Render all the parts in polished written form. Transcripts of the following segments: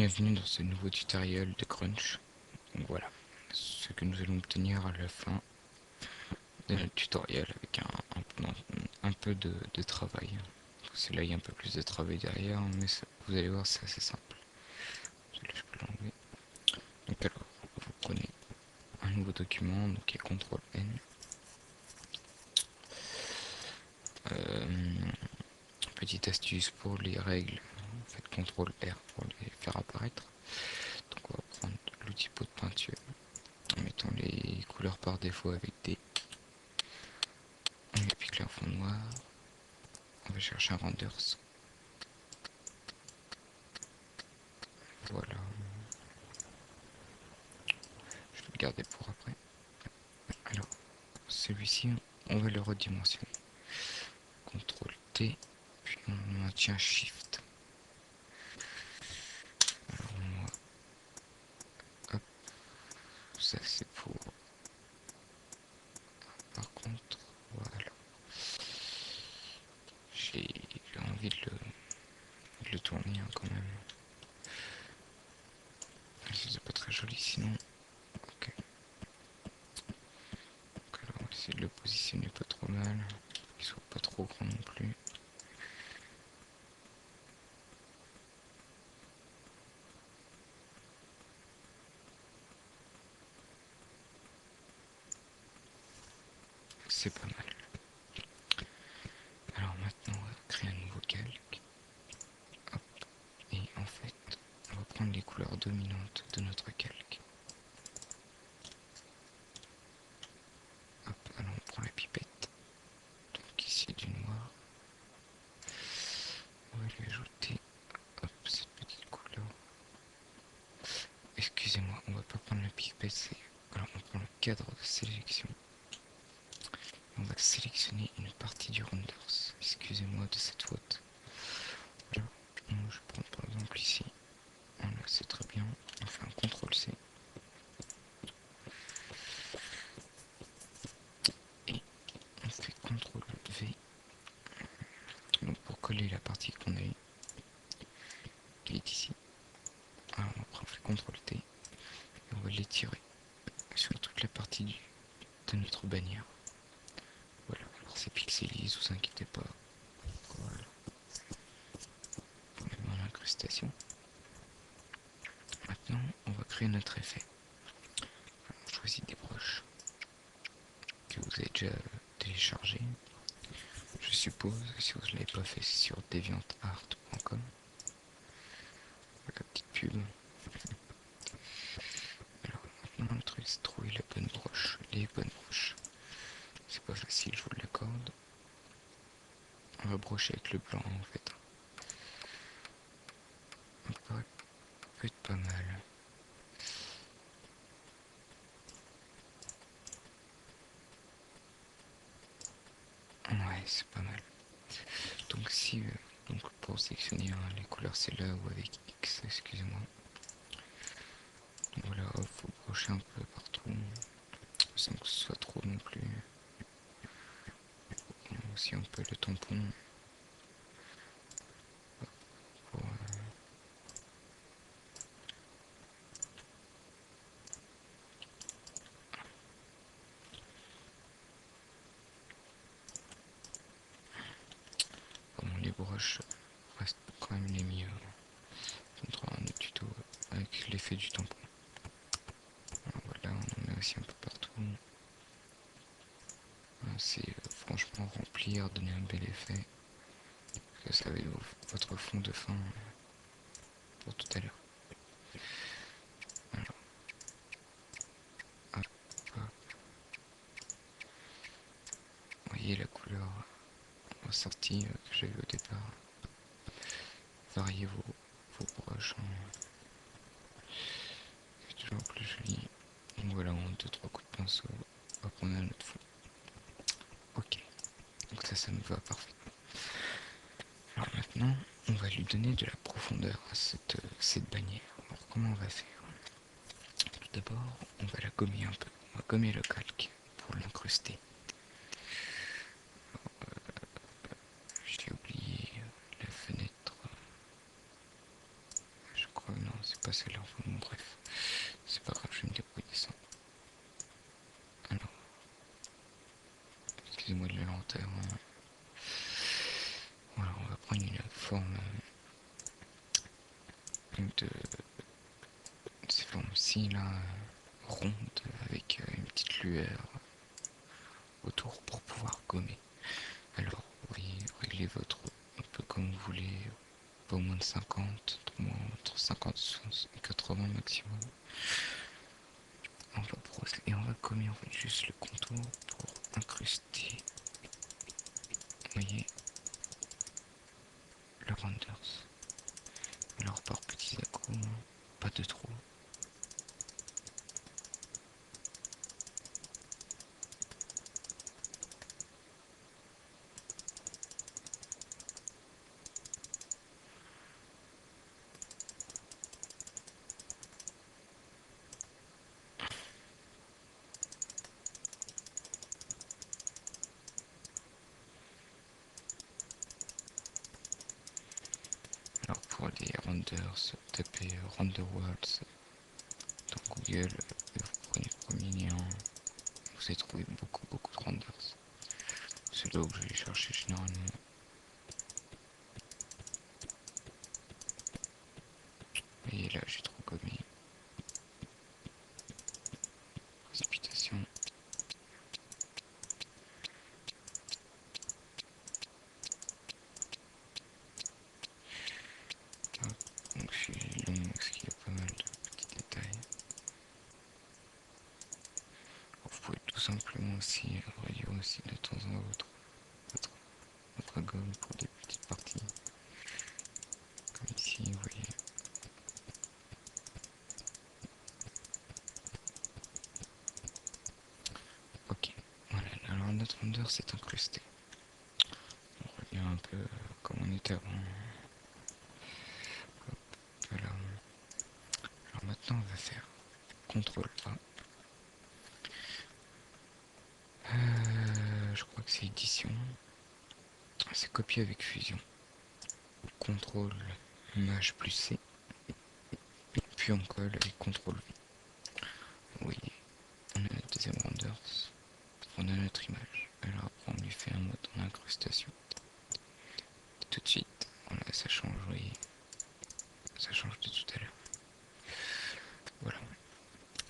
Bienvenue dans ce nouveau tutoriel de Crunch. Donc voilà, ce que nous allons obtenir à la fin de notre tutoriel avec un peu de travail. C'est là il y a un peu plus de travail derrière, mais vous allez voir c'est assez simple. Celui-là, je peux l'enlever. Donc alors, vous prenez un nouveau document, donc qui est CTRL-N. Petite astuce pour les règles, faites CTRL-R pour les faire apparaître. Donc on va prendre l'outil pot de peinture, en mettant les couleurs par défaut avec D. On applique un fond noir. On va chercher un renders. Voilà. Je vais le garder pour après. Alors, celui-ci, on va le redimensionner. CTRL T, puis on maintient SHIFT. Alors moi, hop, ça c'est pour. Par contre, voilà. J'ai envie de le tourner hein, quand même. C'est pas très joli sinon. Ok. Donc alors on va essayer de le positionner pas trop mal. Qu'il soit pas trop grand non plus. C'est pas mal. Alors maintenant on va créer un nouveau calque. Hop. Et en fait, on va prendre les couleurs dominantes de notre calque. Hop, alors on prend la pipette. Donc ici du noir. On va lui ajouter hop, cette petite couleur. Excusez-moi, on va pas prendre la pipette. Alors on prend le cadre de sélection. Et on va sélectionner une partie du renders. Excusez-moi de cette faute. Voilà. Je prends par exemple ici. Voilà, c'est très bien. On fait un CTRL-C. Et on fait CTRL-V. Donc pour coller la partie qu'on a eue, qui est ici. Alors après on fait CTRL-T. Et on va l'étirer sur toute la partie de notre bannière. Voilà, alors c'est pixelisé, vous inquiétez pas. Voilà. On met dans l'incrustation. Maintenant, on va créer notre effet. On choisit des broches que vous avez déjà téléchargées. Je suppose que si vous ne l'avez pas fait, c'est sur deviantart.com. La petite pub. Alors maintenant, le truc c'est de trouver la bonne broche. Les bonnes broches. C'est pas facile, je vous l'accorde. On va brocher avec le blanc en fait. Donc, peut être pas mal. Ouais, c'est pas mal. Donc si donc pour sélectionner les couleurs c'est là ou avec X, excusez-moi. Voilà, faut brocher un peu partout, sans que ce soit trop non plus. Aussi un peu le tampon pour, les broches restent quand même les mieux. On trouvera un autre tuto avec l'effet du tampon. Alors voilà, on en met aussi un peu partout. C'est franchement remplir, donner un bel effet. Que ça va être votre fond de fin pour tout à l'heure. Alors, hop, hop. Vous voyez la couleur ressortie que j'avais au départ. Variez vos broches. C'est toujours plus joli. Donc voilà, en 2-3 coups de pinceau, hop, on a notre fond. Ok, donc ça nous va parfaitement. Alors maintenant, on va lui donner de la profondeur à cette bannière. Alors comment on va faire? Tout d'abord, on va la gommer un peu. On va gommer le calque pour l'incruster. J'ai oublié la fenêtre. Je crois, non, c'est excusez-moi de la lenteur. Hein. Voilà, on va prendre une forme de ces formes-ci là, rondes, avec une petite lueur autour pour pouvoir gommer. Alors, vous voyez, réglez votre un peu comme vous voulez, pas moins de 50, entre 50 et 80 maximum. On va procéder et on va gommer en fait juste le contour pour incruster, vous voyez, le renders. Alors par petits à-coups, pas de trop. Alors pour les renders, tapez Render Worlds dans Google, et vous prenez le premier lien, vous allez trouver beaucoup de renders. C'est là où je vais chercher généralement. Et là j'ai trop gommé. Précipitation. Donc je suis long parce qu'il y a pas mal de petits détails. Alors, vous pouvez tout simplement aussi réduire aussi de temps en temps votre gomme pour des petites parties. Comme ici, vous voyez. Ok, voilà, alors notre render s'est incrusté. On revient un peu comme on était avant. Hop, voilà. Alors maintenant on va faire CTRL A. Je crois que c'est édition. C'est copier avec fusion. CTRL Maj plus C. Puis on colle avec CTRL V. Vous voyez, on a notre deuxième renders. On a notre image. Alors après on lui fait un mode en incrustation. Et tout de suite, voilà, ça change, vous voyez. Ça change de tout à l'heure. Voilà.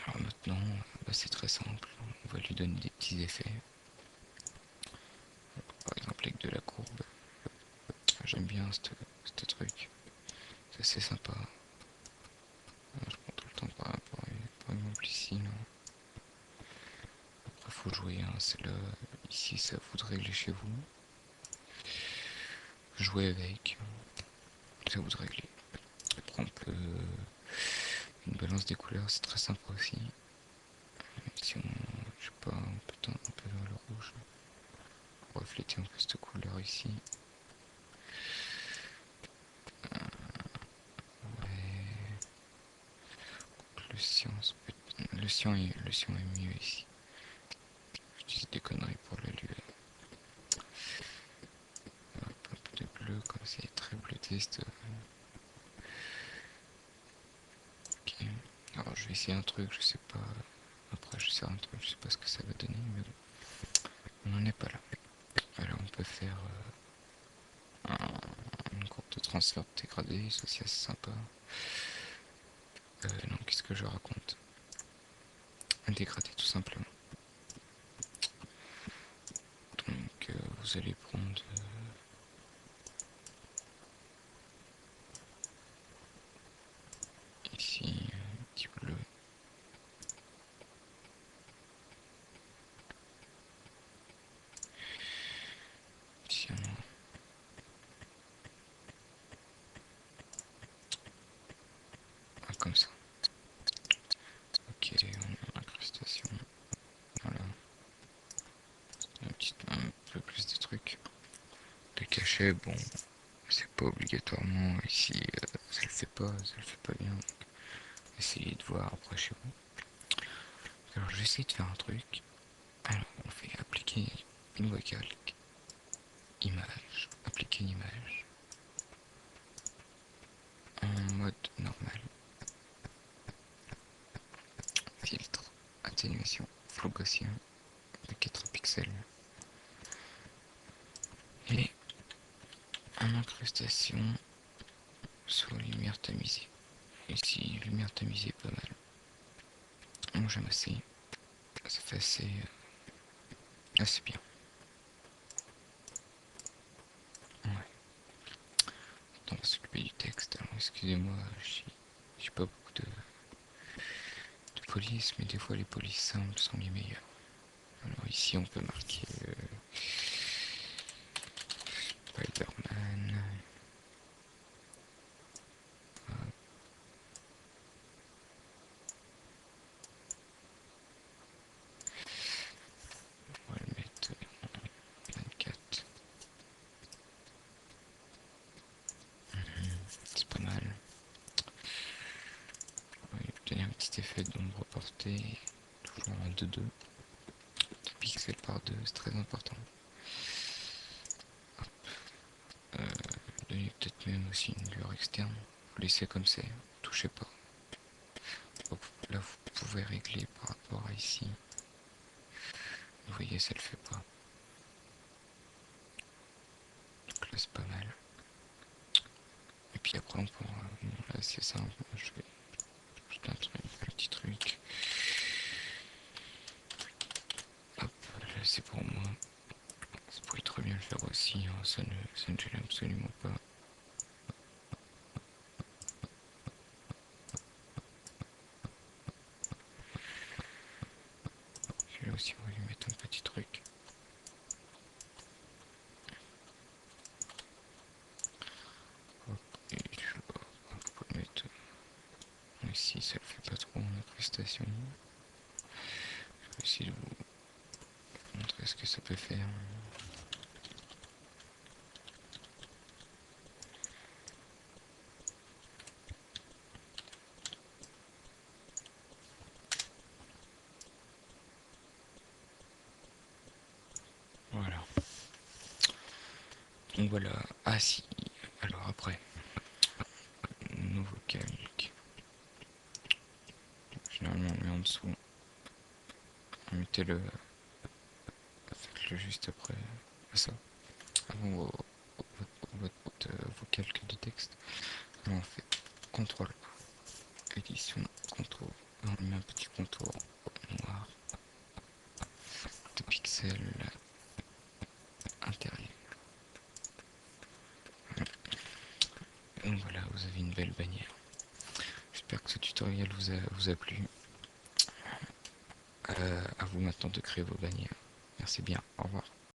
Alors maintenant, bah, c'est très simple. On va lui donner des petits effets. Par exemple avec de la courbe. J'aime bien ce truc. C'est assez sympa. Je prends tout le temps par exemple ici. Là. Après faut jouer. Hein. C'est là. Ici ça vous de régler chez vous. Jouer avec. Ça vous de régler. Après on peut. Une balance des couleurs, c'est très sympa aussi. Si on. Je sais pas, on peut tendre un peu vers le rouge. Pour refléter un peu cette couleur ici. Ouais. Le cyan est mieux ici. Je dis des conneries pour la lueur. Hop, un peu de bleu, comme c'est très bleutiste. Ok. Alors je vais essayer un truc, je sais pas. Après je sais un truc, je sais pas ce que ça va donner, mais bon. On n'en est pas là. Alors on peut faire une courbe de transfert dégradé, ça c'est assez sympa. Non, qu'est-ce que je raconte? Un dégradé tout simplement. Donc vous allez prendre ici un petit bleu. Ici un noir. Ah, comme ça. Ok, on a l'incrustation. Voilà. Un peu plus de trucs. Les cachets, bon, c'est pas obligatoirement ici, ça le fait pas bien. Essayez de voir après chez vous. Alors je vais essayer de faire un truc. Alors on fait appliquer une voie calque, image, appliquer une image en mode normal, filtre, atténuation, flow gaussien de 4 pixels. incrustation, soit lumière tamisée. Ici, lumière tamisée, pas mal. Moi j'aime assez. Ça fait assez bien. Ouais. On va s'occuper du texte. Alors excusez-moi, j'ai pas beaucoup de police, mais des fois les polices simples sont les meilleures. Alors ici on peut marquer Spider-Man. On va le mettre 24. C'est pas mal. On va obtenir un petit effet d'ombre portée. Toujours en 2-2. 2 pixels par 2, c'est très important. Donner peut-être même aussi une lueur externe. Vous laissez comme c'est, touchez pas. Là vous pouvez régler par rapport à ici. Vous voyez, ça le fait pas. Donc là c'est pas mal. Et puis après on pourra... Bon, là c'est simple, je vais juste un petit truc. Hop, là c'est pour moi. Ça pourrait très bien le faire aussi, hein. Ça ne gêne absolument pas. Et là aussi on va lui mettre un petit truc. Hop, et on peut le mettre ici, ça le fait pas trop en incrustation. Je vais essayer de vous montrer ce que ça peut faire. Voilà. Donc voilà. Ah si. Alors après. Nouveau calque. Généralement on le met en dessous. Mettez-le. Faites-le juste après ça. Avant vos calques de texte. Alors on fait CTRL édition, contour. On met un petit contour noir de pixels intérieurs. Donc voilà, vous avez une belle bannière. J'espère que ce tutoriel vous a plu. À vous maintenant de créer vos bannières. Merci bien, au revoir.